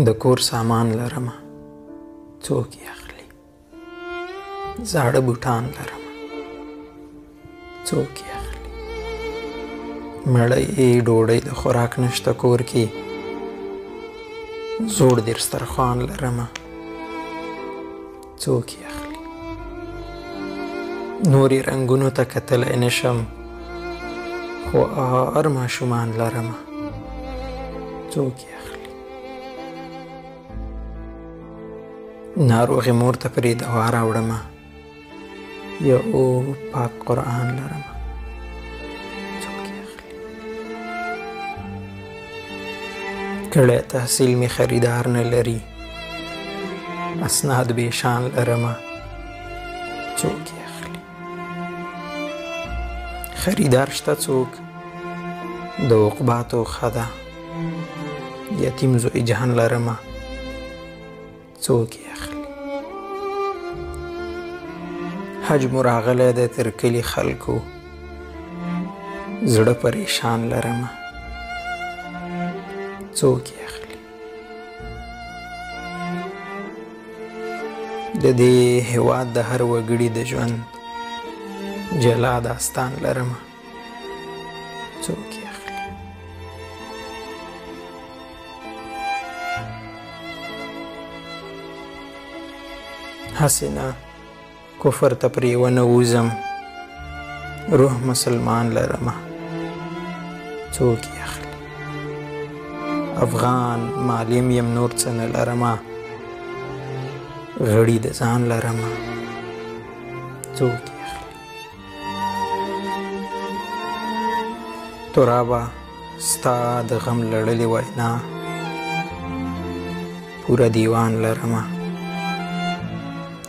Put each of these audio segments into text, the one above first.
د کور سامان لرمه څوک یې اخلي زاړه بوټان لرمه څوک یې اخلي مړۍ ډوډۍ د خوراک نشته کور کې زوړ دسترخوان لرمه څوک یې اخلي نورې رنګونو ته کتلی نشم خو هر ماشومان لرمه څوک یې اخلي ناروغې مور ته پرې دوا راوړمه یو پاک قرآن لرمه څوک یې اخلي کړی تحصیل مې خریدار نه لري اسناد بې شان لرمه څوک یې اخلي خریدار شته څوک د عقباتو ښه ده یتیم زوی جهان لرمه څوک یې اخلي حج مو راغلی دی تر کلي خلکو زړه پریشان لرمه څوک یې اخلي د دې هېواد د هر وګړي د ژوند جلا داستان لرمه څوک یې اخلي هسې نه کفر ته پرې ونه ووځم روح مسلمان لرمه څوک یې اخلي افغان معلم یم نور څه نه لرمه غړي د ځان لرمه څوک یې اخلي ترابه ستا د غم لړلې وینا پوره دیوان لرمه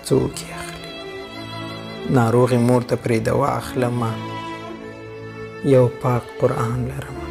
څوک یې اخلي ناروغې مور ته پرې دوا اخلمه یو پاک قرآن لرمه